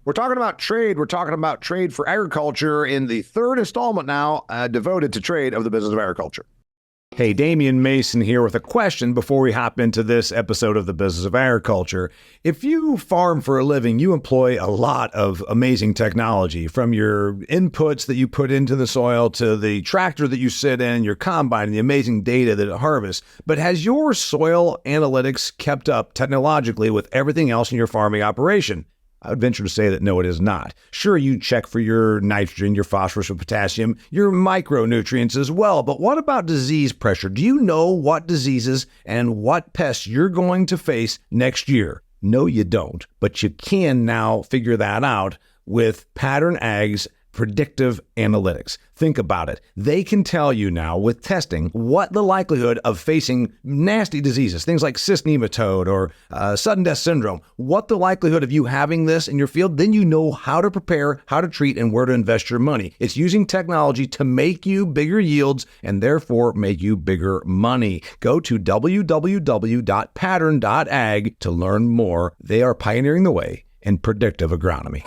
We're talking about trade. We're talking about trade for agriculture in the third installment now, devoted to trade of the business of agriculture. Hey, Damian Mason here with a question before we hop into this episode of the business of agriculture. If you farm for a living, you employ a lot of amazing technology, from your inputs that you put into the soil to the tractor that you sit in, your combine, and the amazing data that it harvests. But has your soil analytics kept up technologically with everything else in your farming operation? I would venture to say that no, it is not. Sure, you check for your nitrogen, your phosphorus, your potassium, your micronutrients as well. But what about disease pressure? Do you know what diseases and what pests you're going to face next year? No, you don't. But you can now figure that out with Pattern Ag's predictive analytics. Think about it. They can tell you now with testing what the likelihood of facing nasty diseases, things like cyst nematode or sudden death syndrome, what the likelihood of you having this in your field. Then you know how to prepare, how to treat, and where to invest your money. It's using technology to make you bigger yields and therefore make you bigger money. Go to www.pattern.ag to learn more. They are pioneering the way in predictive agronomy.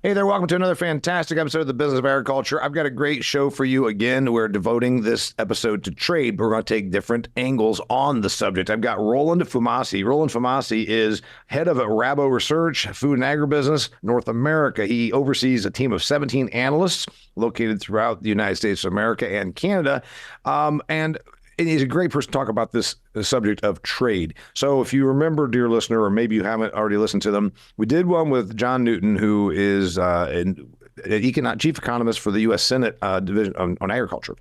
Hey there, welcome to another fantastic episode of the Business of Agriculture. I've got a great show for you again. We're devoting this episode to trade, but we're going to take different angles on the subject. I've got Roland Fumasi. Roland Fumasi is head of RaboResearch, Food and Agribusiness, North America. He oversees a team of 17 analysts located throughout the United States of America and Canada. And he's a great person to talk about this subject of trade. So if you remember, dear listener, or maybe you haven't already listened to them, we did one with John Newton, who is chief economist for the U.S. Senate Division on Agriculture.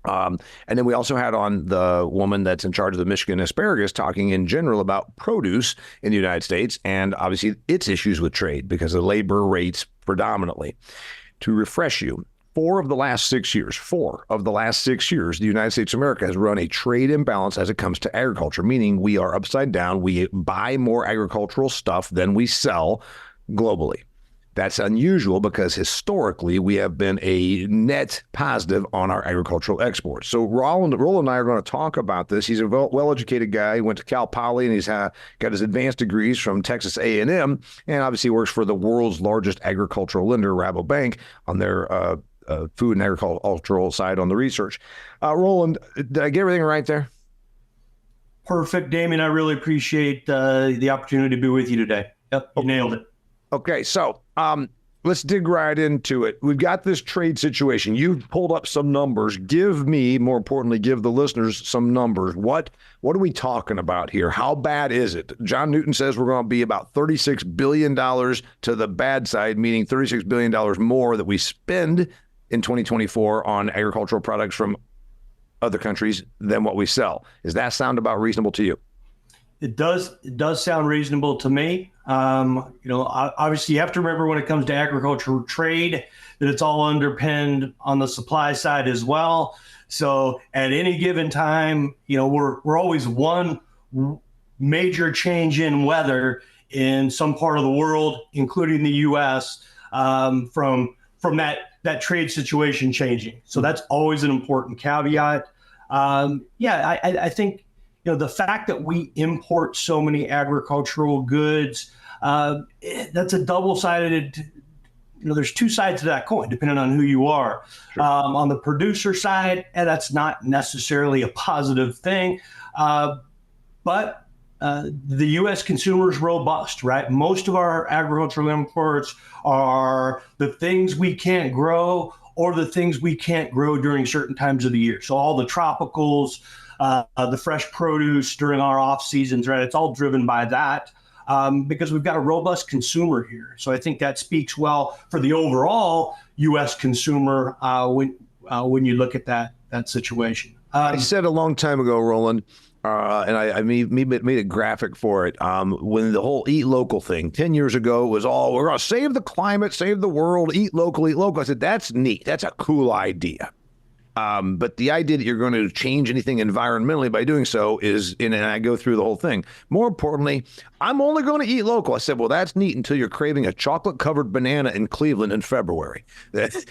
And then we also had on the woman that's in charge of the Michigan asparagus, talking in general about produce in the United States and obviously its issues with trade because of labor rates predominantly. To refresh you, four of the last 6 years, the United States of America has run a trade imbalance as it comes to agriculture, meaning we are upside down. We buy more agricultural stuff than we sell globally. That's unusual because historically we have been a net positive on our agricultural exports. So Roland and I are going to talk about this. He's a well-educated guy. He went to Cal Poly and he's got his advanced degrees from Texas A&M, and obviously works for the world's largest agricultural lender, Rabobank, on their food and agricultural side on the research. Roland, did I get everything right there? Perfect, Damian. I really appreciate the opportunity to be with you today. Yep, you nailed it. Okay, so let's dig right into it. We've got this trade situation. You've pulled up some numbers. Give me, more importantly, give the listeners some numbers. What are we talking about here? How bad is it? John Newton says we're going to be about $36 billion to the bad side, meaning $36 billion more that we spend in 2024 on agricultural products from other countries than what we sell. Does that sound about reasonable to you? It does sound reasonable to me. Obviously you have to remember when it comes to agricultural trade that it's all underpinned on the supply side as well. So at any given time, we're always one major change in weather in some part of the world, including the U.S., from that trade situation changing. So that's always an important caveat. I think the fact that we import so many agricultural goods, that's a double-sided. There's two sides to that coin, depending on who you are. Sure. On the producer side, and that's not necessarily a positive thing, but the U.S. consumer is robust, right? Most of our agricultural imports are the things we can't grow or the things we can't grow during certain times of the year. So all the tropicals, the fresh produce during our off seasons, right? It's all driven by that because we've got a robust consumer here. So I think that speaks well for the overall U.S. consumer when you look at that situation. I said a long time ago, Roland, and I made a graphic for it. When the whole eat local thing 10 years ago was all, we're going to save the climate, save the world, eat local, eat local. I said, that's neat. That's a cool idea. But the idea that you're going to change anything environmentally by doing so is, and I go through the whole thing. More importantly, I'm only going to eat local. I said, well, that's neat until you're craving a chocolate-covered banana in Cleveland in February.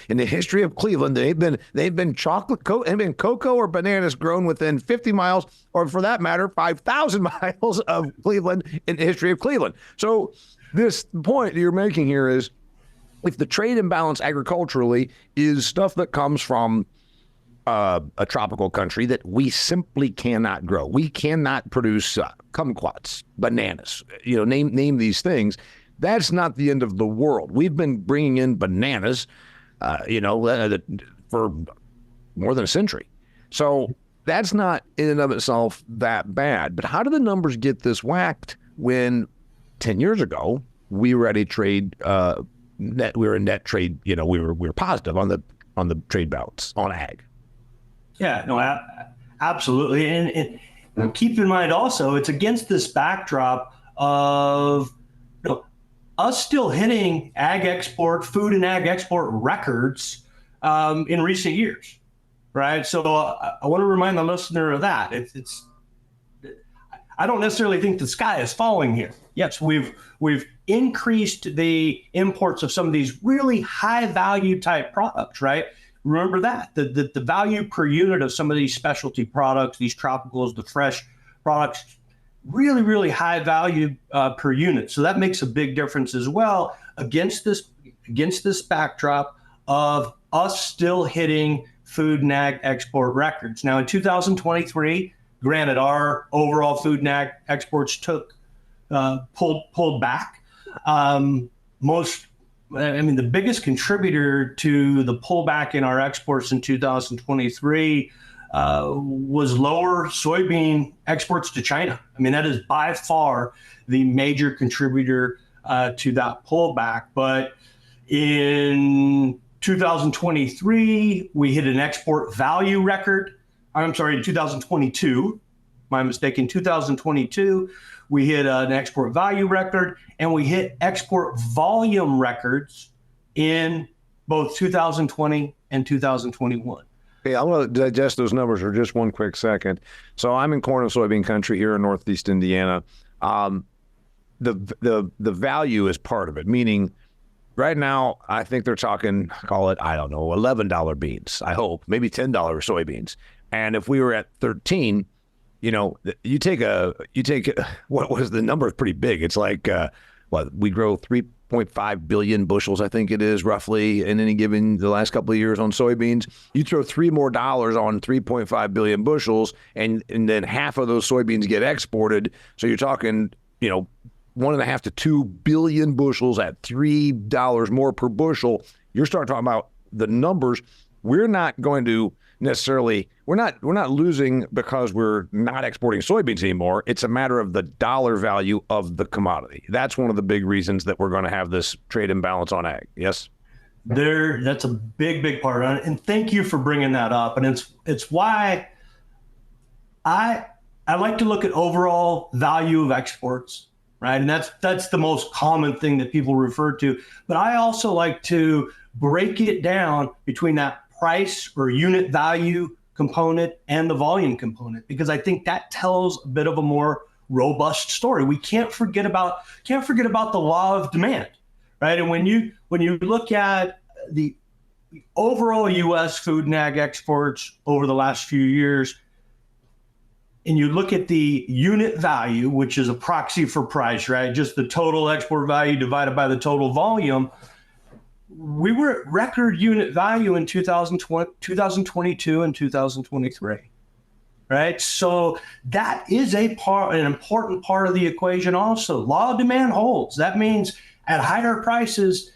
In the history of Cleveland, they've been cocoa or bananas grown within 50 miles, or for that matter, 5,000 miles of Cleveland in the history of Cleveland. So this point you're making here is, if the trade imbalance agriculturally is stuff that comes from a tropical country that we simply cannot grow. We cannot produce kumquats, bananas, name these things. That's not the end of the world. We've been bringing in bananas, for more than a century. So that's not in and of itself that bad. But how do the numbers get this whacked when 10 years ago we were at a trade net? We were in net trade. We were positive on the trade balance on ag. Yeah, no, absolutely. And keep in mind also, it's against this backdrop of us still hitting food and ag export records in recent years, right? So I want to remind the listener of that. I don't necessarily think the sky is falling here. Yes, we've increased the imports of some of these really high value type products, right? Remember that the value per unit of some of these specialty products, these tropicals, the fresh products, really, really high value per unit. So that makes a big difference as well against this backdrop of us still hitting food and ag export records. Now in 2023, granted, our overall food and ag exports pulled back. The biggest contributor to the pullback in our exports in 2023 was lower soybean exports to China. That is by far the major contributor to that pullback. But in 2023, we hit an export value record. I'm sorry, in 2022, my mistake, in 2022, we hit an export value record, and we hit export volume records in both 2020 and 2021. Okay, I want to digest those numbers for just one quick second. So I'm in corn and soybean country here in Northeast Indiana. The value is part of it, meaning right now, I think they're talking, call it, I don't know, $11 beans, I hope, maybe $10 soybeans. And if we were at 13, you take what was the number is pretty big. It's like, we grow 3.5 billion bushels, I think it is roughly in any given the last couple of years on soybeans. You throw $3 more on 3.5 billion bushels, and then half of those soybeans get exported. So you're talking, 1.5 to 2 billion bushels at $3 more per bushel. You're starting talking about the numbers. We're not going to necessarily, we're not losing because we're not exporting soybeans anymore. It's a matter of the dollar value of the commodity. That's one of the big reasons that we're going to have this trade imbalance on ag. Yes? That's a big part of it. And thank you for bringing that up. And it's why I like to look at overall value of exports, right? And that's the most common thing that people refer to. But I also like to break it down between that price or unit value component and the volume component, because I think that tells a bit of a more robust story. We can't forget about the law of demand, right? And when you look at the overall U.S. food and ag exports over the last few years, and you look at the unit value, which is a proxy for price, right? Just the total export value divided by the total volume. We were at record unit value in 2022 and 2023, right? So that is an important part of the equation also. Law of demand holds. That means at higher prices,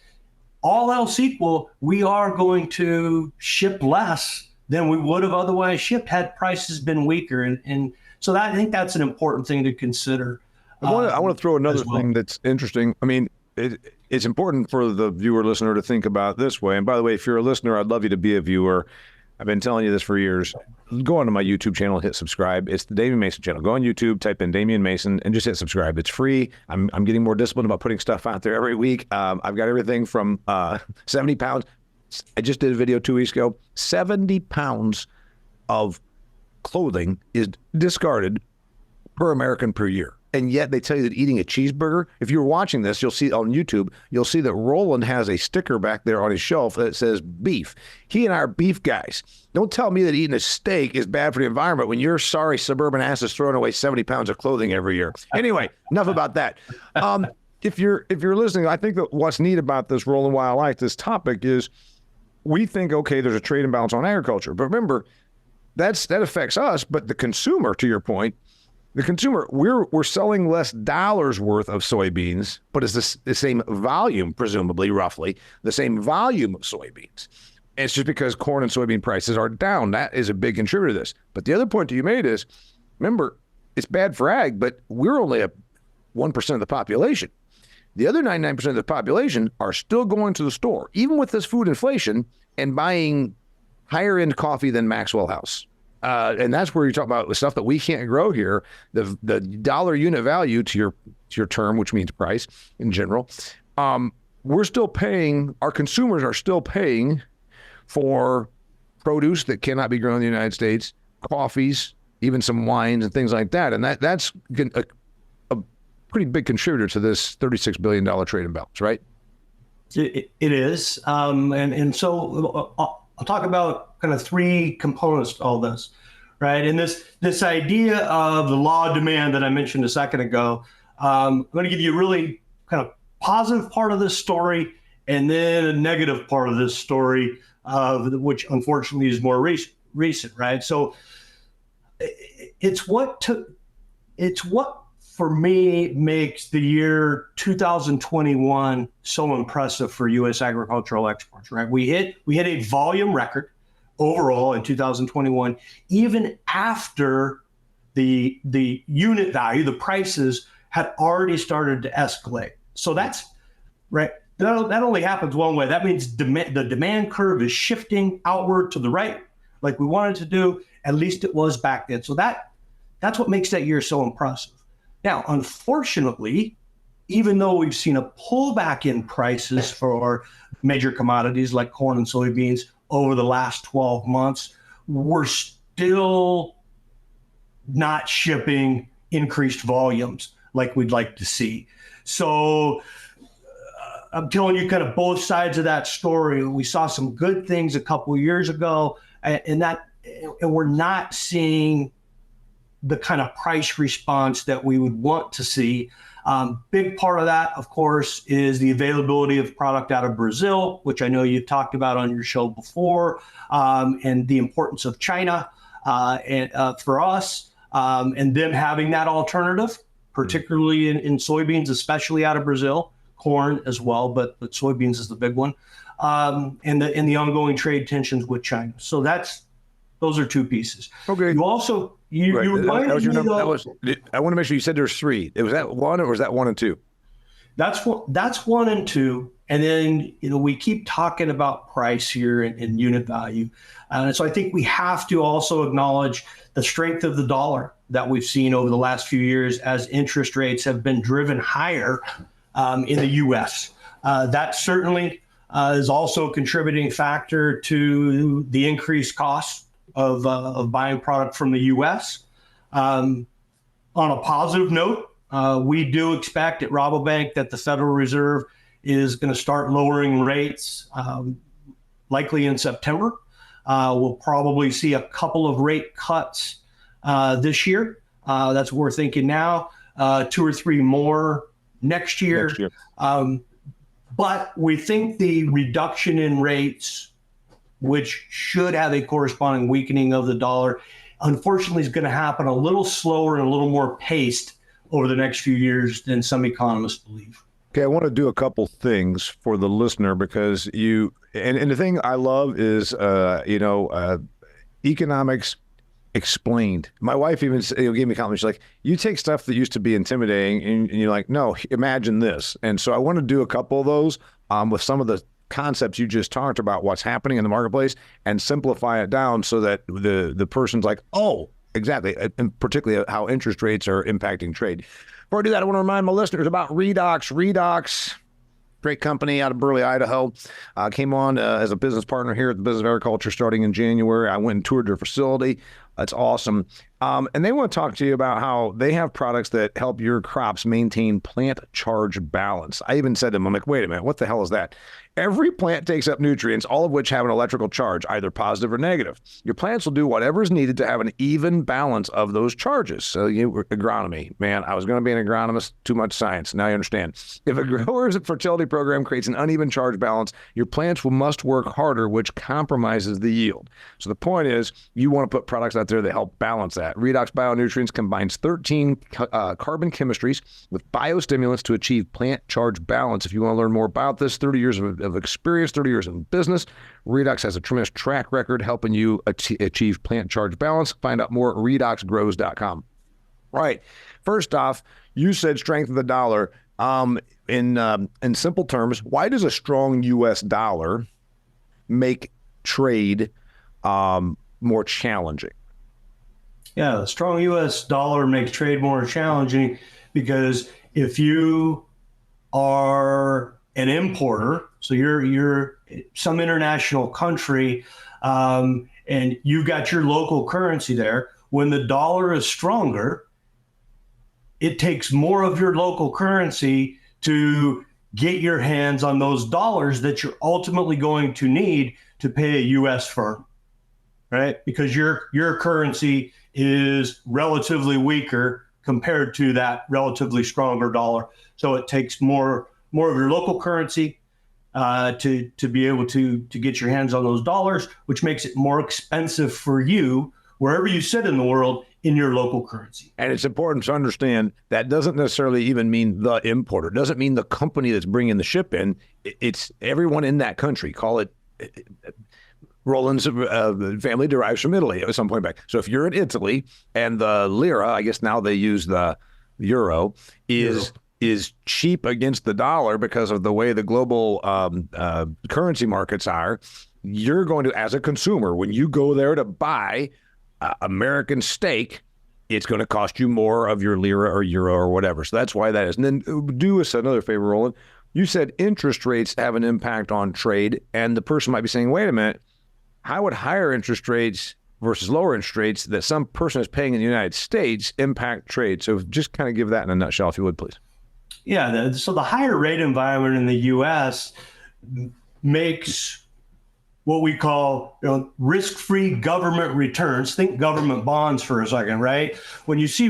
all else equal, we are going to ship less than we would have otherwise shipped had prices been weaker. And so I think that's an important thing to consider. I want to throw another thing that's interesting. It's important for the viewer listener to think about this way. And by the way, if you're a listener, I'd love you to be a viewer. I've been telling you this for years. Go onto my YouTube channel, hit subscribe. It's the Damian Mason channel. Go on YouTube, type in Damian Mason, and just hit subscribe. It's free. I'm getting more disciplined about putting stuff out there every week. I've got everything from 70 pounds. I just did a video 2 weeks ago. 70 pounds of clothing is discarded per American per year. And yet they tell you that eating a cheeseburger, if you're watching this, you'll see on YouTube, you'll see that Roland has a sticker back there on his shelf that says beef. He and I are beef guys. Don't tell me that eating a steak is bad for the environment when your sorry suburban ass is throwing away 70 pounds of clothing every year. Anyway, enough about that. If you're listening, I think that what's neat about this, Roland, why I like this topic is we think, okay, there's a trade imbalance on agriculture. But remember, that affects us, but the consumer, to your point, the consumer, we're selling less dollars worth of soybeans, but it's the same volume, presumably, roughly, the same volume of soybeans. It's just because corn and soybean prices are down. That is a big contributor to this. But the other point that you made is, remember, it's bad for ag, but we're only 1% of the population. The other 99% of the population are still going to the store, even with this food inflation, and buying higher-end coffee than Maxwell House. And that's where you're talking about the stuff that we can't grow here. The dollar unit value to your term, which means price in general. We're still paying. Our consumers are still paying for produce that cannot be grown in the United States, coffees, even some wines and things like that. And that's a pretty big contributor to this $36 billion trade imbalance, right? It is, and so I'll talk about kind of three components to all this, right? And this idea of the law of demand that I mentioned a second ago, I'm going to give you a really kind of positive part of this story and then a negative part of this story, which unfortunately is more recent, right? So it's what for me makes the year 2021 so impressive for U.S. agricultural exports, right? We hit a volume record overall in 2021, even after the unit value, the prices had already started to escalate. So that's right. That only happens one way. That means the demand curve is shifting outward to the right, like we wanted to do. At least it was back then. So that's what makes that year so impressive. Now, unfortunately, even though we've seen a pullback in prices for major commodities like corn and soybeans over the last 12 months, we're still not shipping increased volumes like we'd like to see. So I'm telling you kind of both sides of that story. We saw some good things a couple of years ago, and we're not seeing the kind of price response that we would want to see. Big part of that, of course, is the availability of product out of Brazil, which I know you've talked about on your show before, and the importance of China for us, and them having that alternative, particularly in soybeans, especially out of Brazil, corn as well, but soybeans is the big one, and the ongoing trade tensions with China. So those are two pieces. Okay. You also you reminded me though. I want to make sure you said there's three. Was that one, or was that one and two? That's one and two, and then we keep talking about price here and unit value, and so I think we have to also acknowledge the strength of the dollar that we've seen over the last few years as interest rates have been driven higher in the U.S. That certainly is also a contributing factor to the increased costs of buying product from the U.S. On a positive note, we do expect at Rabobank that the Federal Reserve is going to start lowering rates likely in September. We'll probably see a couple of rate cuts this year. That's what we're thinking now, 2 or 3 more next year. But we think the reduction in rates, which should have a corresponding weakening of the dollar, unfortunately is going to happen a little slower and a little more paced over the next few years than some economists believe. Okay, I want to do a couple things for the listener because and the thing I love is, economics explained. My wife even gave me a comment. She's like, you take stuff that used to be intimidating and you're like, no, imagine this. And so I want to do a couple of those with some of the concepts you just talked about, what's happening in the marketplace, and simplify it down so that the person's like, oh, exactly, and particularly how interest rates are impacting trade. Before I do that, I want to remind my listeners about Redox. Redox Great company out of Burley, Idaho. Came on as a business partner here at the Business of Agriculture starting in January. I went and toured their facility. That's awesome. And they want to talk to you about how they have products that help your crops maintain plant charge balance. I even said to them, I'm like, wait a minute, what the hell is that? Every plant takes up nutrients, all of which have an electrical charge, either positive or negative. Your plants will do whatever is needed to have an even balance of those charges. So agronomy, man, I was going to be an agronomist, too much science. Now you understand. If a grower's fertility program creates an uneven charge balance, your plants must work harder, which compromises the yield. So the point is, you want to put products out there that help balance that. Redox Bionutrients combines 13 carbon chemistries with biostimulants to achieve plant charge balance. If you want to learn more about this, 30 years of experience, 30 years in business, Redox has a tremendous track record helping you achieve plant charge balance. Find out more at redoxgrows.com. All right. First off, you said strength of the dollar. In simple terms, why does a strong U.S. dollar make trade more challenging? Yeah, the strong U.S. dollar makes trade more challenging because if you are an importer, so you're some international country, and you've got your local currency there, when the dollar is stronger, it takes more of your local currency to get your hands on those dollars that you're ultimately going to need to pay a U.S. firm, right? Because your currency is relatively weaker compared to that relatively stronger dollar. So it takes more of your local currency to be able to get your hands on those dollars, which makes it more expensive for you wherever you sit in the world in your local currency. And it's important to understand that doesn't necessarily even mean the importer. It doesn't mean the company that's bringing the ship in. It's everyone in that country. Call it Roland's family derives from Italy at some point back. So if you're in Italy and the lira, I guess now they use the euro, is cheap against the dollar because of the way the global currency markets are, you're going to, as a consumer, when you go there to buy American steak, it's going to cost you more of your lira or euro or whatever. So that's why that is. And then do us another favor, Roland. You said interest rates have an impact on trade, and the person might be saying, wait a minute, how would higher interest rates versus lower interest rates that some person is paying in the United States impact trade? So just kind of give that in a nutshell, if you would, please. Yeah, so the higher rate environment in the U.S. makes what we call risk-free government returns. Think government bonds for a second, right? When you see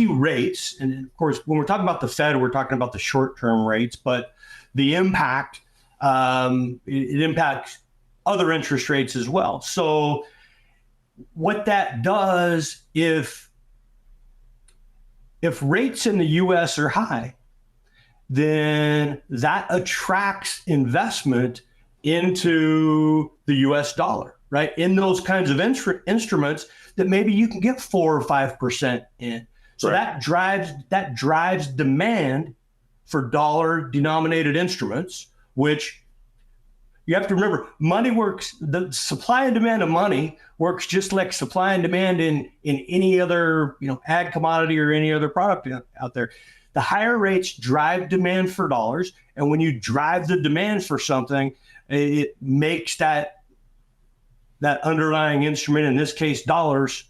rates, and of course, when we're talking about the Fed, we're talking about the short-term rates, but the impact, it impacts other interest rates as well. So what that does, if rates in the U.S. are high, then that attracts investment into the U.S. dollar, right? In those kinds of instruments that maybe you can get 4 or 5% in. So right. that drives demand for dollar-denominated instruments, which you have to remember, money works, the supply and demand of money works just like supply and demand in any other, ag commodity or any other product out there. The higher rates drive demand for dollars. And when you drive the demand for something, it makes that underlying instrument, in this case, dollars,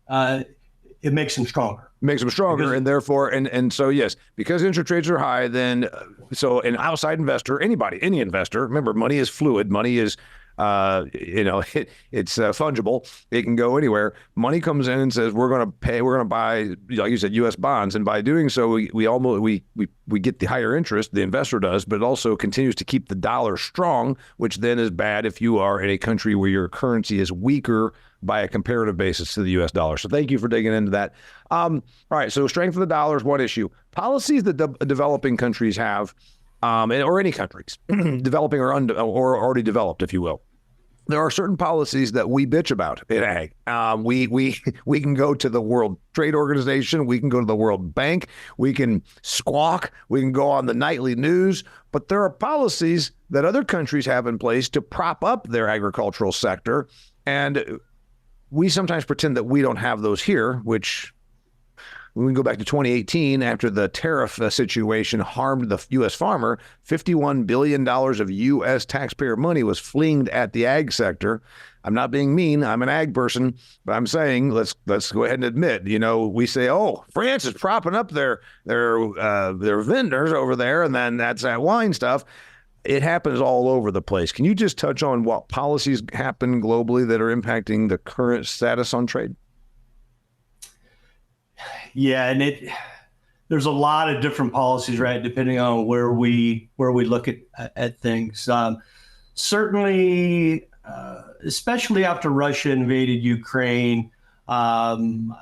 it makes them stronger. Makes them stronger, because, and therefore, and so yes, because interest rates are high, then so an outside investor, any investor, remember, money is fluid, money is, it's fungible. It can go anywhere. Money comes in and says, we're going to buy, like you said, U.S. bonds, and by doing so, we get the higher interest, the investor does, but it also continues to keep the dollar strong, which then is bad if you are in a country where your currency is weaker by a comparative basis to the U.S. dollar. So thank you for digging into that. All right, so strength of the dollar is one issue. Policies that developing countries have, or any countries, developing or already developed, if you will. There are certain policies that we bitch about in ag. We can go to the World Trade Organization, we can go to the World Bank, we can squawk, we can go on the nightly news, but there are policies that other countries have in place to prop up their agricultural sector, and we sometimes pretend that we don't have those here, which when we go back to 2018, after the tariff situation harmed the U.S. farmer, $51 billion of U.S. taxpayer money was flinged at the ag sector. I'm not being mean. I'm an ag person, but I'm saying let's go ahead and admit. We say, oh, France is propping up their vendors over there, and then that's that wine stuff. It happens all over the place. Can you just touch on what policies happen globally that are impacting the current status on trade? Yeah, and there's a lot of different policies, right? Depending on where we look at things. Certainly. Especially after Russia invaded Ukraine, and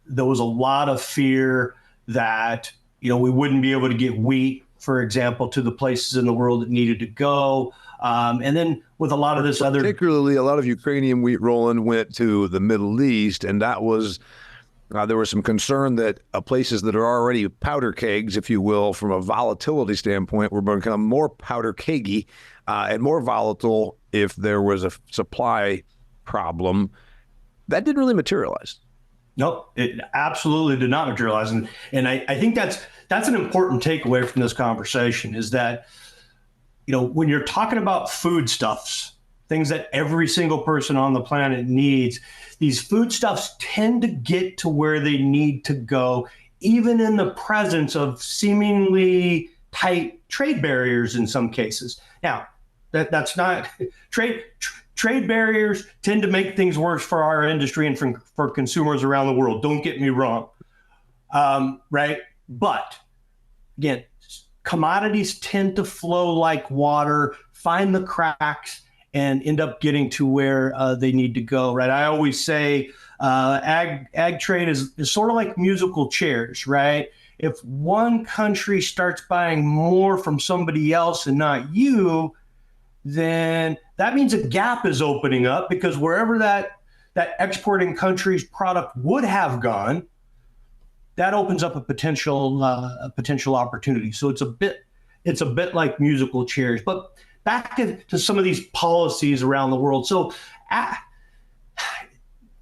there was a lot of fear that we wouldn't be able to get wheat, for example, to the places in the world that needed to go. And then with a lot of this particularly a lot of Ukrainian wheat, Roland, went to the Middle East, and that was there was some concern that places that are already powder kegs, if you will, from a volatility standpoint, were going to become more powder keggy and more volatile if there was a supply problem. That didn't really materialize. Nope, it absolutely did not materialize. And I think that's an important takeaway from this conversation is that, when you're talking about foodstuffs, things that every single person on the planet needs, these foodstuffs tend to get to where they need to go, even in the presence of seemingly tight trade barriers in some cases. Now, that's not trade barriers tend to make things worse for our industry and for consumers around the world. Don't get me wrong, right? But again, commodities tend to flow like water, find the cracks, and end up getting to where they need to go, right? I always say ag trade is sort of like musical chairs, right? If one country starts buying more from somebody else and not you, then that means a gap is opening up, because wherever that exporting country's product would have gone, that opens up a potential opportunity. So it's a bit like musical chairs. But back to some of these policies around the world. So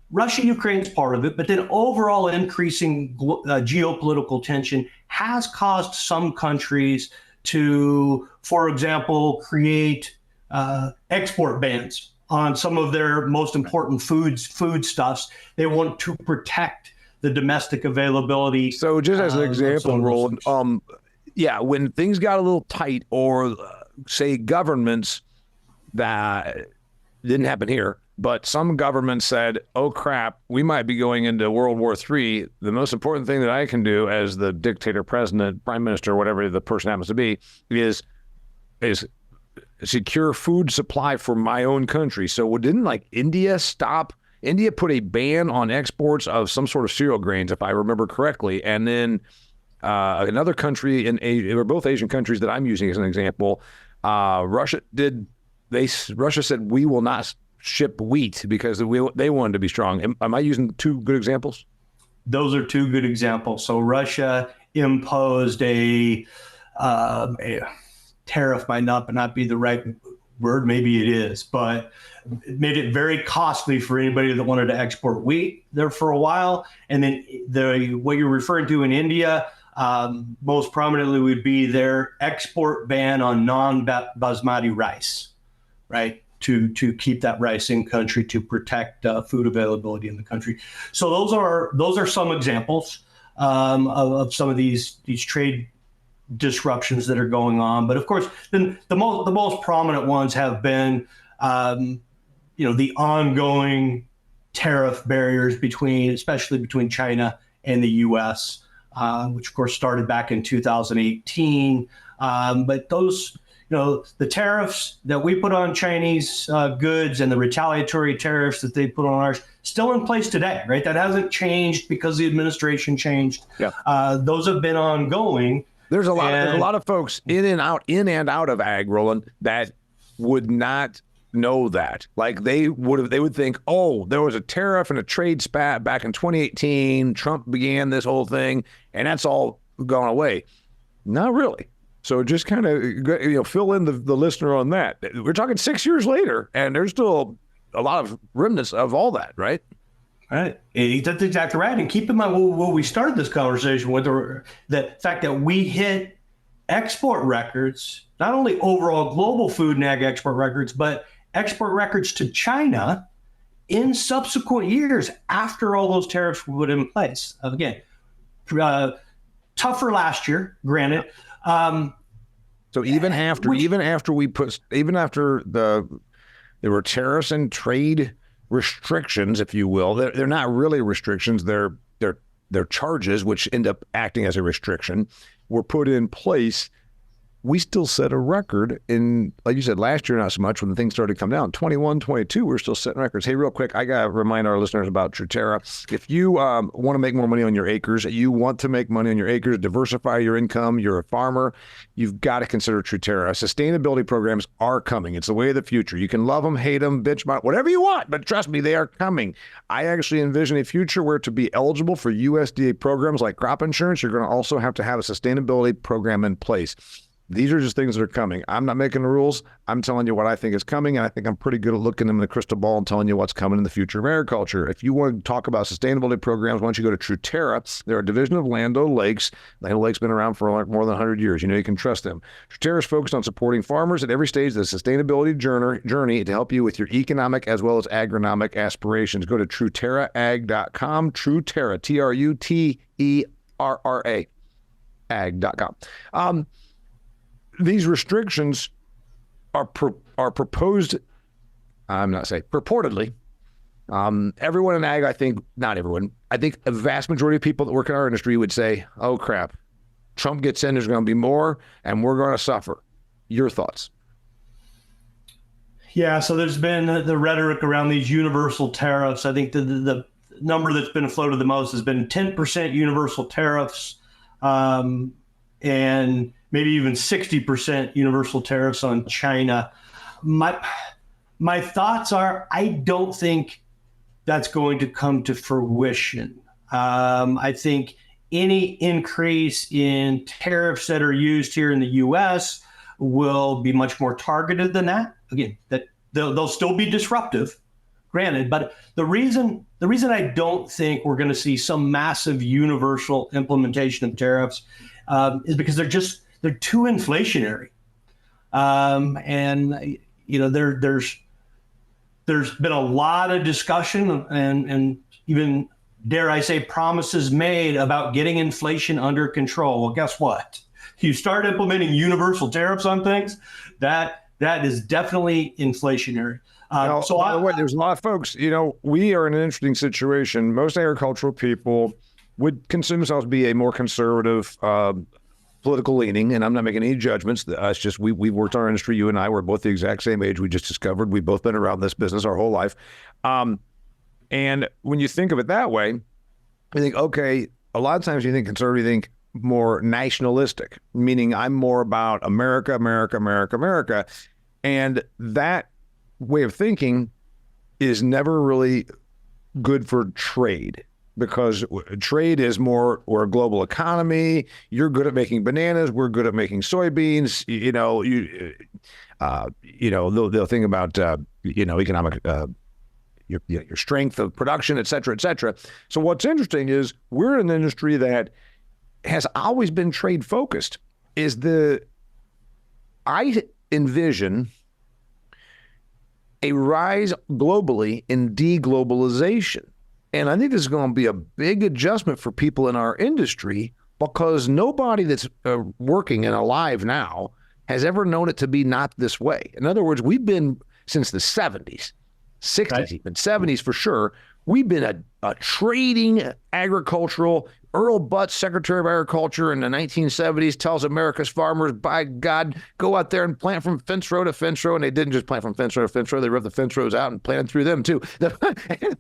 Russia, Ukraine is part of it, but then overall increasing geopolitical tension has caused some countries to, for example, create export bans on some of their most important foodstuffs. They want to protect the domestic availability. So just as an example, Roland, when things got a little tight, or say governments, that didn't happen here, but some governments said, oh crap, we might be going into World War III. The most important thing that I can do as the dictator, president, prime minister, whatever the person happens to be, is secure food supply for my own country. So didn't India put a ban on exports of some sort of cereal grains, if I remember correctly. And then another country in Asia, or both Asian countries that I'm using as an example, Russia said, we will not ship wheat because they wanted to be strong. Am I using two good examples? Those are two good examples. So Russia imposed a tariff, might not be the right word, maybe it is, but it made it very costly for anybody that wanted to export wheat there for a while. And then what you're referring to in India, most prominently would be their export ban on non-basmati rice, right? To keep that rice in country, to protect food availability in the country. So those are some examples of some of these trade disruptions that are going on. But of course, then the most prominent ones have been, the ongoing tariff barriers especially between China and the U.S., which of course started back in 2018. But those, the tariffs that we put on Chinese goods and the retaliatory tariffs that they put on ours, still in place today, right? That hasn't changed because the administration changed. Yeah. Those have been ongoing. There's a lot of folks in and out of ag, Roland, that would not know that. Like they would think, oh, there was a tariff and a trade spat back in 2018. Trump began this whole thing, and that's all gone away. Not really. So just kind of fill in the listener on that. We're talking 6 years later, and there's still a lot of remnants of all that, right? Right. That's exactly right. And keep in mind what we started this conversation with, the fact that we hit export records, not only overall global food and ag export records, but export records to China in subsequent years after all those tariffs were put in place. Again, tougher last year, granted. So even after there were tariffs and trade restrictions, if you will, they're not really restrictions. They're charges, which end up acting as a restriction, were put in place. We still set a record in, like you said, last year, not so much when things started to come down. 21, 22, we're still setting records. Hey, real quick, I got to remind our listeners about Truterra. If you want to make more money on your acres, diversify your income, you're a farmer, you've got to consider Truterra. Sustainability programs are coming. It's the way of the future. You can love them, hate them, bitch about whatever you want, but trust me, they are coming. I actually envision a future where to be eligible for USDA programs like crop insurance, you're going to also have to have a sustainability program in place. These are just things that are coming. I'm not making the rules. I'm telling you what I think is coming, and I think I'm pretty good at looking in the crystal ball and telling you what's coming in the future of agriculture. If you want to talk about sustainability programs, why don't you go to Truterra? They're a division of Land O'Lakes. Land O'Lakes been around for like more than 100 years. You can trust them. Truterra is focused on supporting farmers at every stage of the sustainability journey to help you with your economic as well as agronomic aspirations. Go to TruterraAg.com. Truterra, Truterra, ag.com. These restrictions are proposed, I'm not saying purportedly. Everyone in ag, I think, not everyone, I think a vast majority of people that work in our industry would say, oh crap, Trump gets in, there's going to be more, and we're going to suffer. Your thoughts? Yeah, so there's been the rhetoric around these universal tariffs. I think the number that's been floated the most has been 10% universal tariffs, and maybe even 60% universal tariffs on China. My thoughts are, I don't think that's going to come to fruition. I think any increase in tariffs that are used here in the U.S. will be much more targeted than that. Again, that they'll still be disruptive, granted, but the reason I don't think we're going to see some massive universal implementation of tariffs is because they're too inflationary. And there's been a lot of discussion and even, dare I say, promises made about getting inflation under control. Well, guess what? You start implementing universal tariffs on things, that is definitely inflationary. By the way, there's a lot of folks, we are in an interesting situation. Most agricultural people would consider themselves to be a more conservative political leaning, and I'm not making any judgments. It's just we've worked our industry. You and I were both the exact same age. We just discovered we've both been around this business our whole life. And when you think of it that way, you think, okay, a lot of times you think conservative, you think more nationalistic, meaning I'm more about America, America, America, America. And that way of thinking is never really good for trade, because trade is more, we're a global economy. You're good at making bananas. We're good at making soybeans. They'll think about, economic, your strength of production, et cetera, et cetera. So what's interesting is we're in an industry that has always been trade focused. I envision a rise globally in deglobalization. And I think this is going to be a big adjustment for people in our industry, because nobody that's working and alive now has ever known it to be not this way. In other words, we've been, since the 70s, 60s, right, even 70s for sure, we've been a trading agricultural. Earl Butz, Secretary of Agriculture in the 1970s, tells America's farmers, by God, go out there and plant from fence row to fence row. And they didn't just plant from fence row to fence row. They ripped the fence rows out and planted through them too. The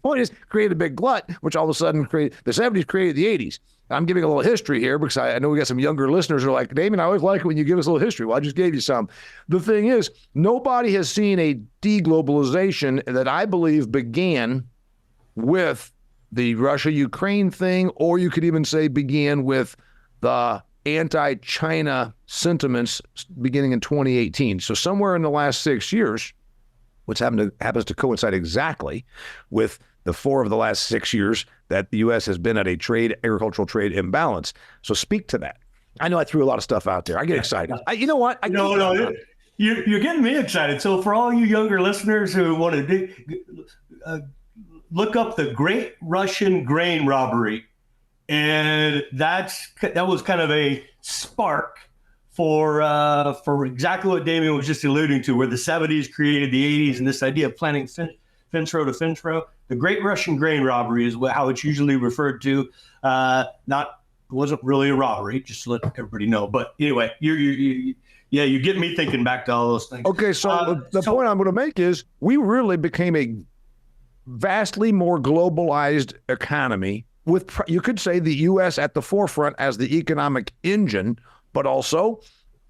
point is, created a big glut, which all of a sudden the 70s created the 80s. I'm giving a little history here because I know we got some younger listeners who are like, Damian, I always like it when you give us a little history. Well, I just gave you some. The thing is, nobody has seen a deglobalization that I believe began with the Russia-Ukraine thing, or you could even say began with the anti-China sentiments beginning in 2018. So somewhere in the last 6 years, what's happens to coincide exactly with the 4 of the last 6 years that the U.S. has been at a agricultural trade imbalance. So speak to that. I know I threw a lot of stuff out there. I get excited. You know what? No, you're getting me excited. So for all you younger listeners who want to look up the Great Russian Grain Robbery, and that was kind of a spark for exactly what Damian was just alluding to, where the 70s created the 80s, and this idea of planting fence row to fence row. The Great Russian Grain Robbery is how it's usually referred to. It wasn't really a robbery, just to let everybody know. But anyway, you get me thinking back to all those things. Okay, so the point I'm going to make is we really became a vastly more globalized economy with, you could say, the U.S. at the forefront as the economic engine, but also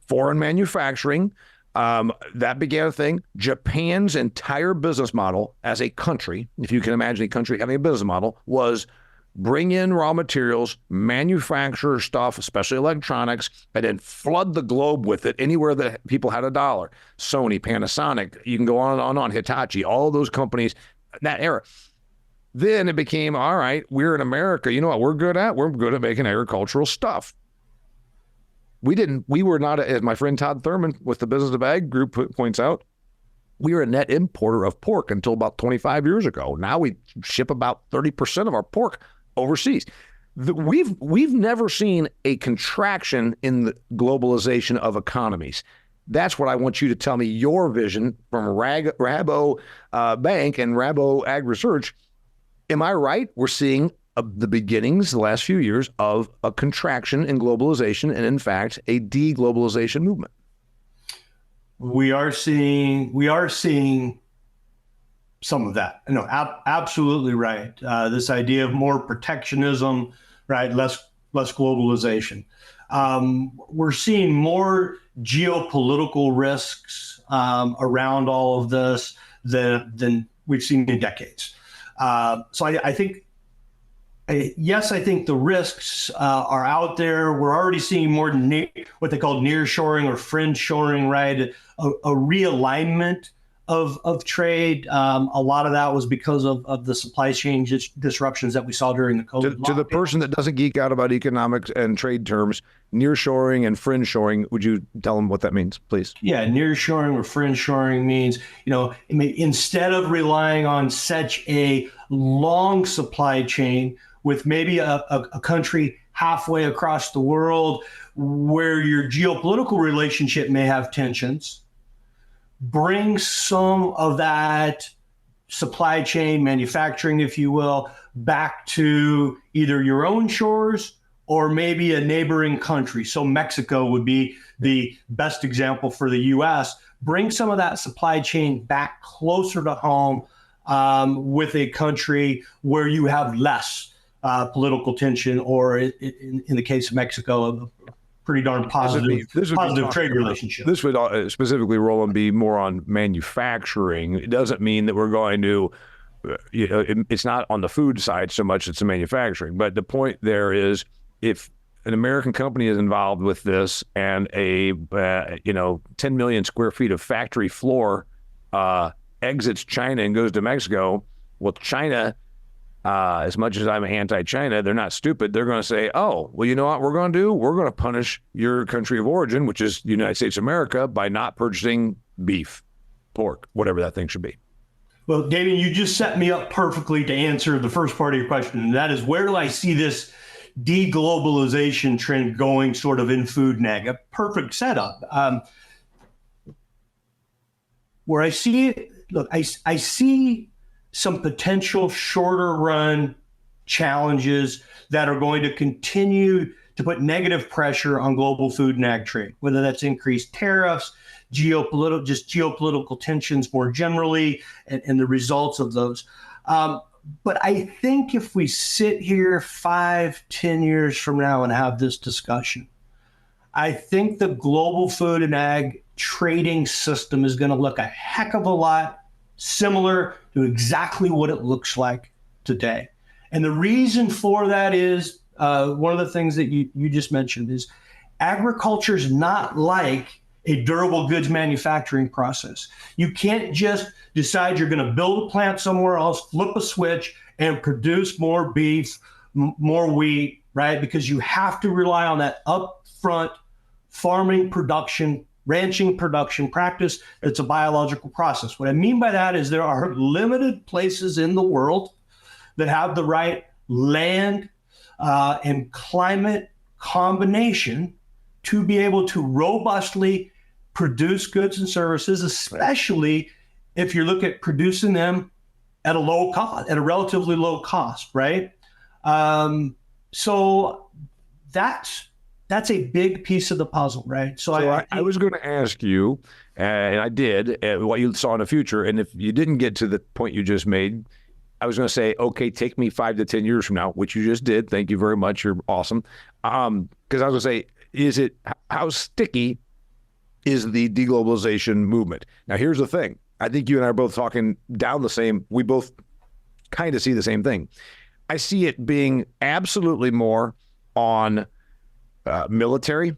foreign manufacturing. That began a thing. Japan's entire business model as a country, if you can imagine a country having a business model, was bring in raw materials, manufacture stuff, especially electronics, and then flood the globe with it anywhere that people had a dollar. Sony, Panasonic, you can go on and on, Hitachi, all those companies, that era. Then it became, all right, we're in America. You know what we're good at? We're good at making agricultural stuff. We were not, as my friend Todd Thurman with the Business of Ag Group points out, we were a net importer of pork until about 25 years ago. Now we ship about 30% of our pork overseas. We've never seen a contraction in the globalization of economies. That's what I want you to tell me your vision from Rabobank and Rabo AgResearch. Am I right? We're seeing the beginnings, the last few years, of a contraction in globalization and, in fact, a deglobalization movement. We are seeing some of that. No, absolutely right. This idea of more protectionism, right? Less globalization. We're seeing more geopolitical risks around all of this than we've seen in decades. So I think, yes, I think the risks are out there. We're already seeing more what they call nearshoring or friendshoring, right? A realignment of trade. A lot of that was because of the supply chain disruptions that we saw during the COVID. To the person that doesn't geek out about economics and trade terms, nearshoring and friendshoring, would you tell them what that means, please? Yeah, nearshoring or friendshoring means, instead of relying on such a long supply chain with maybe a country halfway across the world where your geopolitical relationship may have tensions, bring some of that supply chain manufacturing, if you will, back to either your own shores or maybe a neighboring country. So Mexico would be the best example for the U.S. Bring some of that supply chain back closer to home with a country where you have less political tension, or in the case of Mexico, a pretty darn positive trade relationship. This would specifically, Roland, be more on manufacturing. It doesn't mean that we're going to, it's not on the food side so much, it's the manufacturing. But the point there is, if an American company is involved with this and a 10 million square feet of factory floor exits China and goes to Mexico, well, China, as much as I'm anti-China, they're not stupid. They're going to say, oh, well, you know what we're going to do? We're going to punish your country of origin, which is the United States of America, by not purchasing beef, pork, whatever that thing should be. Well, Damian, you just set me up perfectly to answer the first part of your question, and that is, where do I see this deglobalization trend going sort of in food and ag? A perfect setup. Where I see it, look, I see some potential shorter run challenges that are going to continue to put negative pressure on global food and ag trade, whether that's increased tariffs, geopolitical tensions more generally, and the results of those. But I think if we sit here 5-10 years from now and have this discussion, I think the global food and ag trading system is going to look a heck of a lot similar to exactly what it looks like today. And the reason for that is one of the things that you just mentioned is agriculture is not like a durable goods manufacturing process. You can't just decide you're going to build a plant somewhere else, flip a switch, and produce more beef, more wheat, right? Because you have to rely on that upfront farming production, ranching production practice. It's a biological process. What I mean by that is there are limited places in the world that have the right land and climate combination to be able to robustly produce goods and services, especially if you look at producing them at a low cost, at a relatively low cost, right? So that's a big piece of the puzzle, right? So I was going to ask you, and I did, what you saw in the future. And if you didn't get to the point you just made, I was going to say, okay, take me 5 to 10 years from now, which you just did. Thank you very much. You're awesome. Because I was going to say, how sticky is the deglobalization movement? Now, here's the thing. I think you and I are both talking down the same. We both kind of see the same thing. I see it being absolutely more on military.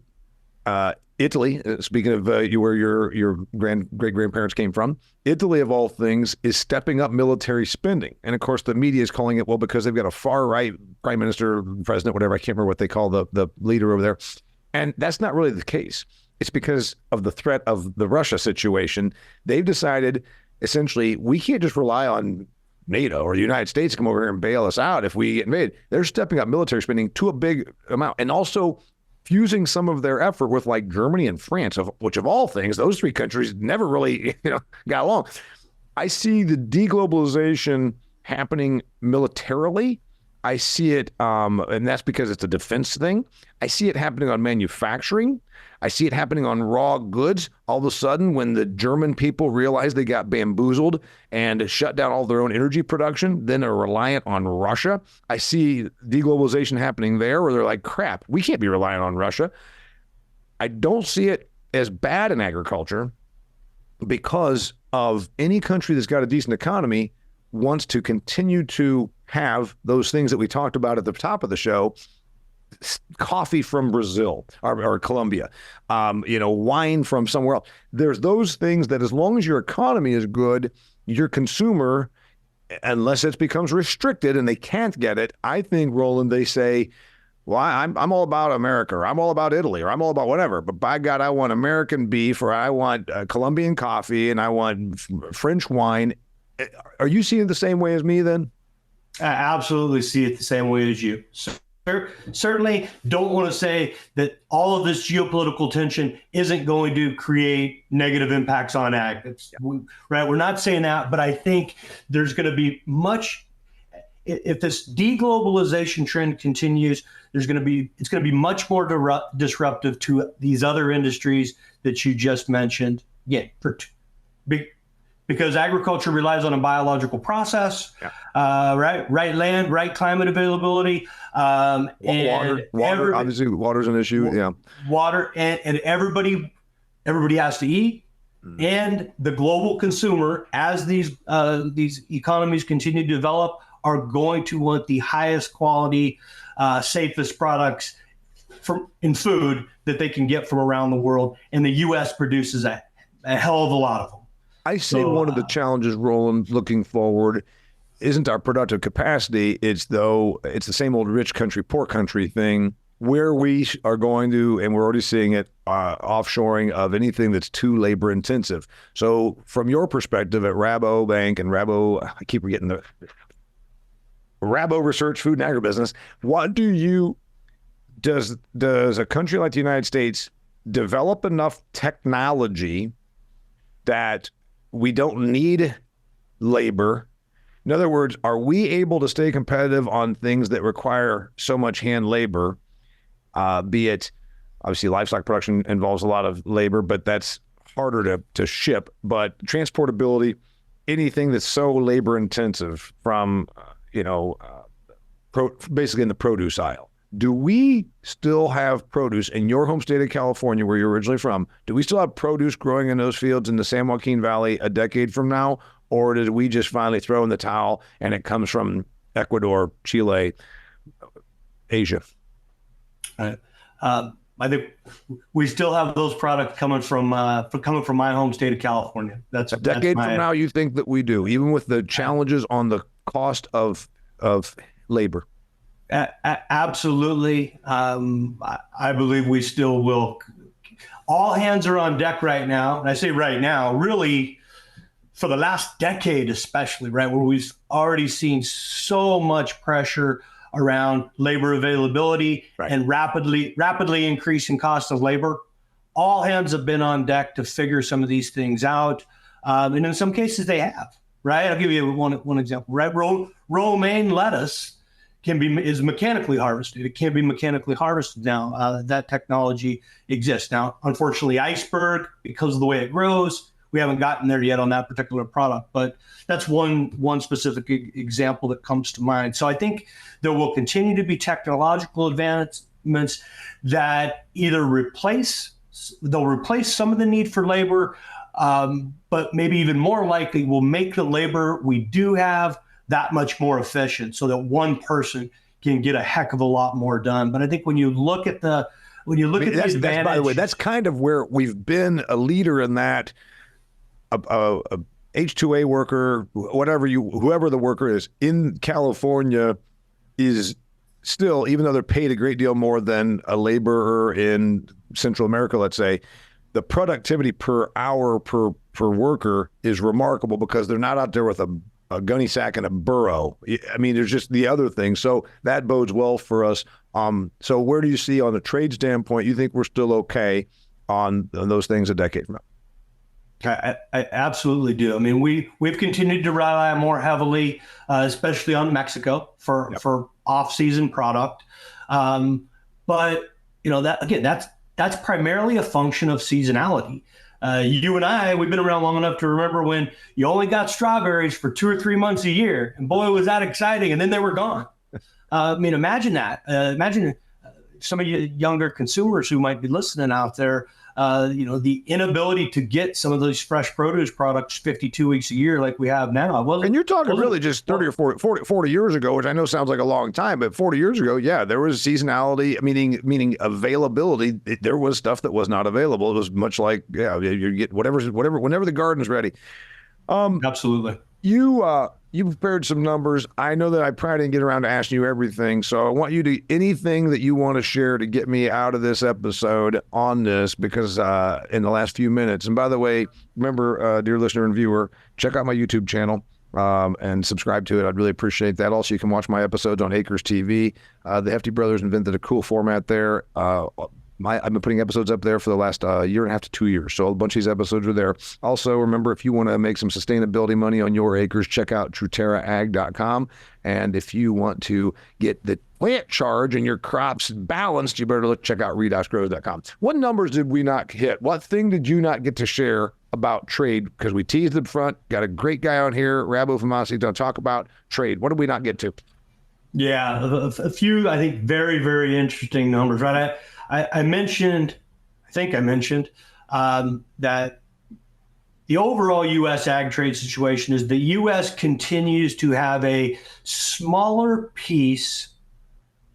Italy, speaking of where your great-grandparents came from, Italy, of all things, is stepping up military spending. And, of course, the media is calling it, well, because they've got a far-right prime minister, president, whatever, I can't remember what they call the leader over there. And that's not really the case. It's because of the threat of the Russia situation. They've decided, essentially, we can't just rely on NATO or the United States to come over here and bail us out if we get invaded. They're stepping up military spending to a big amount. And also fusing some of their effort with like Germany and France, which of all things, those three countries never really got along. I see the deglobalization happening militarily. I see it, and that's because it's a defense thing. I see it happening on manufacturing. I see it happening on raw goods. All of a sudden, when the German people realize they got bamboozled and shut down all their own energy production, then they're reliant on Russia. I see deglobalization happening there where they're like, crap, we can't be reliant on Russia. I don't see it as bad in agriculture because of any country that's got a decent economy wants to continue to have those things that we talked about at the top of the show. Coffee from Brazil or Colombia, wine from somewhere else. There's those things that as long as your economy is good, your consumer, unless it becomes restricted and they can't get it, I think, Roland, they say, well, I'm all about America, or I'm all about Italy, or I'm all about whatever. But by God, I want American beef, or I want Colombian coffee, and I want French wine. Are you seeing it the same way as me then? I absolutely see it the same way as you. Certainly don't want to say that all of this geopolitical tension isn't going to create negative impacts on ag. Right? We're not saying that, but I think there's going to be much. If this deglobalization trend continues, it's going to be much more disruptive to these other industries that you just mentioned. Yeah, because agriculture relies on a biological process, right land, right climate availability, water. Obviously, water's an issue. Water, and everybody has to eat, and the global consumer, as these economies continue to develop, are going to want the highest quality, safest products in food that they can get from around the world, and the U.S. produces a hell of a lot of them. I say one of the challenges, Roland, looking forward, isn't our productive capacity. It's the same old rich country, poor country thing, where we are going to, and we're already seeing it, offshoring of anything that's too labor intensive. So from your perspective at Rabobank and I keep forgetting the RaboResearch, Food and Agribusiness, does a country like the United States develop enough technology that we don't need labor? In other words, are we able to stay competitive on things that require so much hand labor, be it, obviously, livestock production involves a lot of labor, but that's harder to ship. But transportability, anything that's so labor intensive from, basically in the produce aisle. Do we still have produce in your home state of California, where you're originally from? Do we still have produce growing in those fields in the San Joaquin Valley a decade from now? Or did we just finally throw in the towel and it comes from Ecuador, Chile, Asia? Well, I think we still have those products coming from my home state of California. That's a decade from now. You think that we do, even with the challenges on the cost of labor? Absolutely. I believe we still will. All hands are on deck right now. And I say right now, really, for the last decade, especially, right, where we've already seen so much pressure around labor availability and rapidly increasing cost of labor. All hands have been on deck to figure some of these things out. And in some cases they have, right? I'll give you one example, right? Romaine lettuce is mechanically harvested. It can be mechanically harvested now. That technology exists. Now, unfortunately, iceberg, because of the way it grows, we haven't gotten there yet on that particular product, but that's one specific example that comes to mind. So I think there will continue to be technological advancements that either replace some of the need for labor, but maybe even more likely will make the labor we do have that much more efficient so that one person can get a heck of a lot more done. But I think when you look at the advantage, by the way, that's kind of where we've been a leader in that. A H-2A worker, whoever the worker is in California is still, even though they're paid a great deal more than a laborer in Central America, let's say, the productivity per hour per worker is remarkable because they're not out there with a gunny sack and a burro. I mean, there's just the other thing. So that bodes well for us. So where do you see on the trade standpoint, you think we're still okay on those things a decade from now? I absolutely do. I mean, we've continued to rely more heavily, especially on Mexico for off-season product. But that's primarily a function of seasonality. You and I, we've been around long enough to remember when you only got strawberries for 2 or 3 months a year, and boy, was that exciting! And then they were gone. I mean, imagine that. Imagine some of you younger consumers who might be listening out there. The inability to get some of those fresh produce products 52 weeks a year like we have now. And you're talking really just 30 or 40 years ago, which I know sounds like a long time, but 40 years ago, yeah, there was seasonality, meaning availability. There was stuff that was not available. It was much like, you get whatever, whenever the garden's ready. Absolutely. You prepared some numbers. I know that I probably didn't get around to asking you everything, so I want you to anything that you want to share to get me out of this episode on this, because in the last few minutes. And by the way, remember, dear listener and viewer, check out my YouTube channel and subscribe to it. I'd really appreciate that. Also, you can watch my episodes on Acres TV. The Hefty Brothers invented a cool format there. I've been putting episodes up there for the last year and a half to 2 years. So a bunch of these episodes are there. Also, remember, if you want to make some sustainability money on your acres, check out TruterraAg.com. And if you want to get the plant charge and your crops balanced, you better check out redoxgrows.com. What numbers did we not hit? What thing did you not get to share about trade? Because we teased up front, got a great guy on here, Roland Fumasi, to talk about trade. What did we not get to? Yeah, a few, I think, very, very interesting numbers, right? I think I mentioned that the overall U.S. ag trade situation is the U.S. continues to have a smaller piece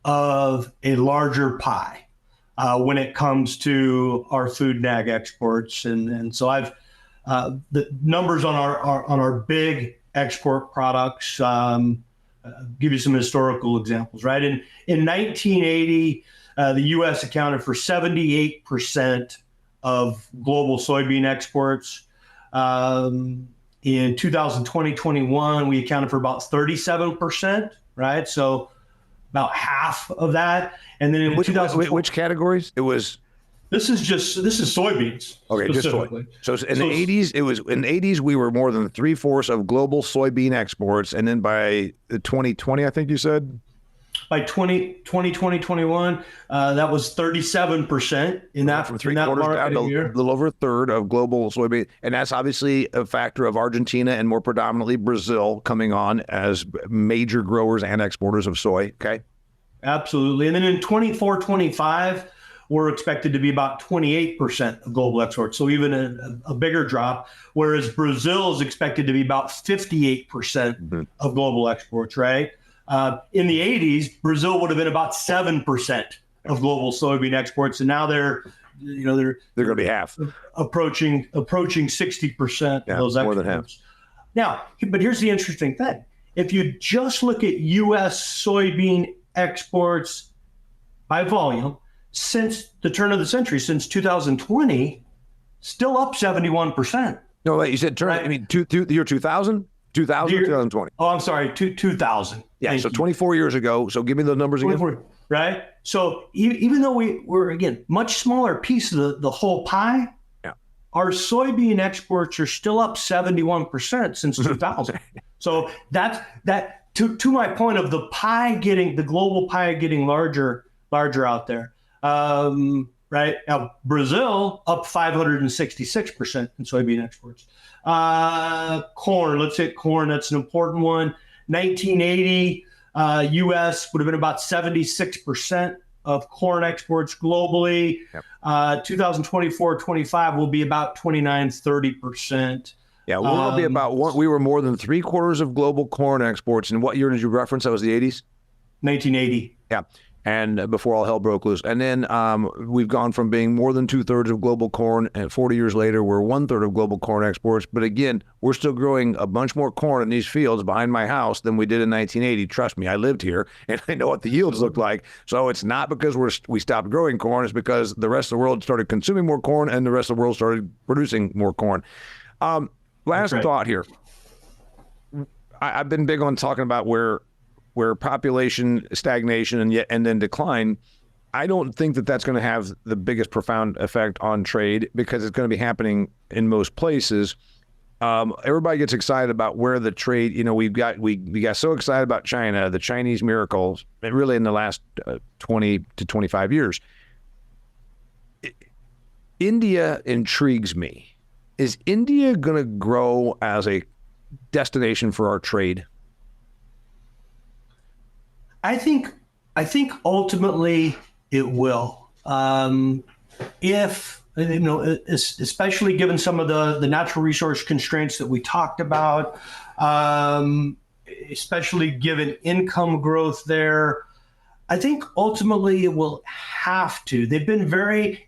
of a larger pie when it comes to our food and ag exports. And so the numbers on our big export products, give you some historical examples, right? In 1980, the U.S. accounted for 78% of global soybean exports. In 2020-21, we accounted for about 37%, right? So about half of that. And then in which categories? This is soybeans. Okay, just soy. So in the 80s, we were more than 3/4 of global soybean exports, and then by 2020, I think you said. By 2021, that was 37% in that from 3/4 down to a little over a third of global soybean. And that's obviously a factor of Argentina and more predominantly Brazil coming on as major growers and exporters of soy. Okay. Absolutely. And then in 24-25, we're expected to be about 28% of global exports. So even a bigger drop, whereas Brazil is expected to be about 58% of global exports, right? In the 80s, Brazil would have been about 7% of global soybean exports, and now they're going to be half, approaching 60% of those exports. More than half. Now, but here's the interesting thing: if you just look at U.S. soybean exports by volume since the turn of the century, since 2020, still up 71%. No, wait, you said turn. Right? I mean, year 2000, 2000, 2020. Oh, I'm sorry, 2000. Yeah, so 24 years ago. So give me the numbers again. Right. So even though we're again much smaller piece of the whole pie, our soybean exports are still up 71% since 2000. So that's to my point of the global pie getting larger out there. Right now, Brazil up 566% in soybean exports. Corn, let's hit corn. That's an important one. 1980, U.S. would have been about 76% of corn exports globally. 2024-25 will be about 29-30%. Yeah, we'll be about one. We were more than 3/4 of global corn exports. And what year did you reference? That was the 80s? 1980. Yeah. And before all hell broke loose. And then we've gone from being more than 2/3 of global corn, and 40 years later, we're 1/3 of global corn exports. But again, we're still growing a bunch more corn in these fields behind my house than we did in 1980. Trust me, I lived here, and I know what the yields look like. So it's not because we stopped growing corn. It's because the rest of the world started consuming more corn, and the rest of the world started producing more corn. Last thought here. I've been big on talking about where population stagnation and then decline. I don't think that that's going to have the biggest profound effect on trade because it's going to be happening in most places. Everybody gets excited about where the trade, we got so excited about China, the Chinese miracles, really in the last 20 to 25 years. India intrigues me. Is India going to grow as a destination for our trade? I think ultimately it will. If especially given some of the natural resource constraints that we talked about, especially given income growth there, I think ultimately it will have to.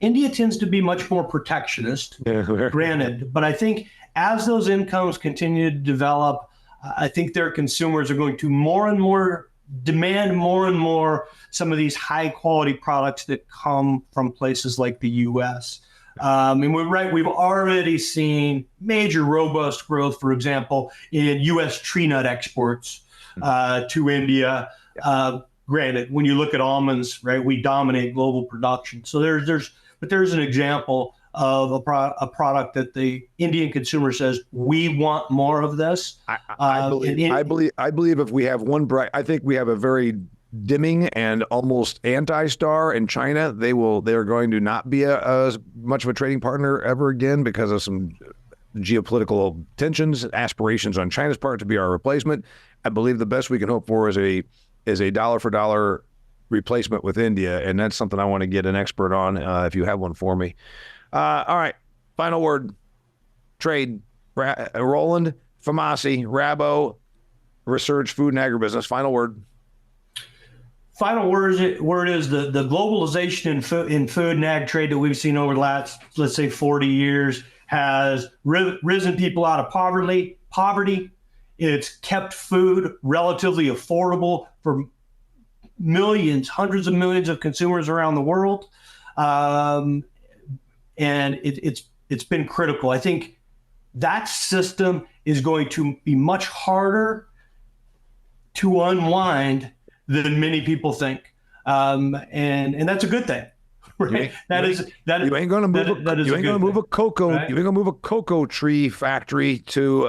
India tends to be much more protectionist, granted, but I think as those incomes continue to develop, I think their consumers are going to demand more and more some of these high quality products that come from places like the U.S. And we've already seen major robust growth, for example, in U.S. tree nut exports to India. Granted, when you look at almonds, right, we dominate global production. So there's an example of a product that the Indian consumer says, we want more of this. I believe if we have I think we have a very dimming and almost anti-star in China. They're going to not be as much of a trading partner ever again because of some geopolitical tensions, aspirations on China's part to be our replacement. I believe the best we can hope for is a dollar for dollar replacement with India, and that's something I want to get an expert on if you have one for me. All right, final word, trade. Roland Fumasi, RaboResearch, Food and Agribusiness. Final word. Final word is the globalization in food and ag trade that we've seen over the last, let's say, 40 years has risen people out of poverty. It's kept food relatively affordable for hundreds of millions of consumers around the world. And it's been critical. I think that system is going to be much harder to unwind than many people think. And that's a good thing. Right. You ain't gonna move a cocoa tree factory to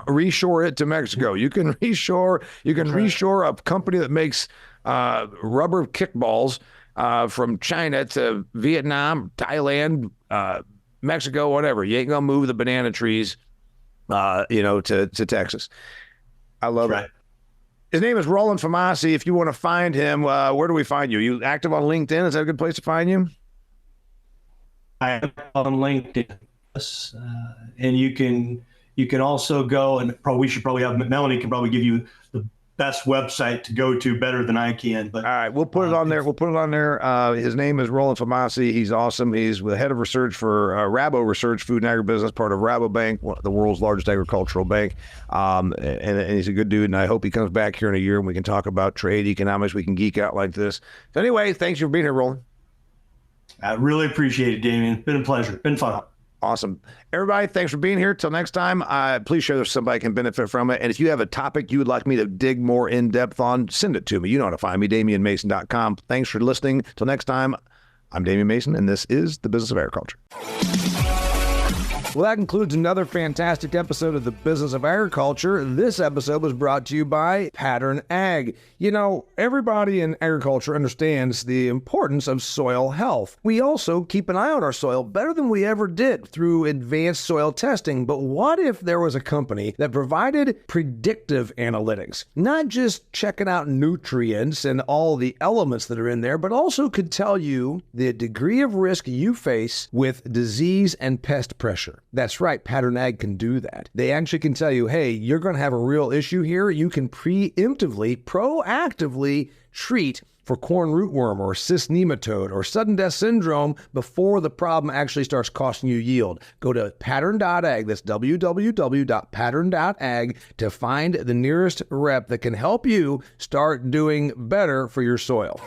reshore it to Mexico. You can reshore a company that makes rubber kickballs from China to Vietnam, Thailand, Mexico, whatever. You ain't gonna move the banana trees, to Texas. I love it. His name is Roland Fumasi. If you want to find him, where do we find you? You active on LinkedIn? Is that a good place to find you? I am on LinkedIn, and you can also go and we should probably have Melanie can probably give you best website to go to better than I can. But all right, we'll put it on there. We'll put it on there. His name is Roland Fumasi. He's awesome. He's the head of research for RaboResearch, Food and Agribusiness, part of Rabobank, the world's largest agricultural bank. And he's a good dude. And I hope he comes back here in a year and we can talk about trade, economics. We can geek out like this. So anyway, thanks for being here, Roland. I really appreciate it, Damian. Been a pleasure. Been fun. Awesome. Everybody, thanks for being here. Till next time, please share if somebody can benefit from it. And if you have a topic you would like me to dig more in depth on, send it to me. You know how to find me, DamianMason.com. Thanks for listening. Till next time, I'm Damian Mason, and this is The Business of Agriculture. Well, that concludes another fantastic episode of The Business of Agriculture. This episode was brought to you by Pattern Ag. You know, everybody in agriculture understands the importance of soil health. We also keep an eye on our soil better than we ever did through advanced soil testing. But what if there was a company that provided predictive analytics, not just checking out nutrients and all the elements that are in there, but also could tell you the degree of risk you face with disease and pest pressure? That's right, Pattern Ag can do that. They actually can tell you, hey, you're going to have a real issue here. You can preemptively, proactively treat for corn rootworm or cyst nematode or sudden death syndrome before the problem actually starts costing you yield. Go to pattern.ag, that's www.pattern.ag, to find the nearest rep that can help you start doing better for your soil.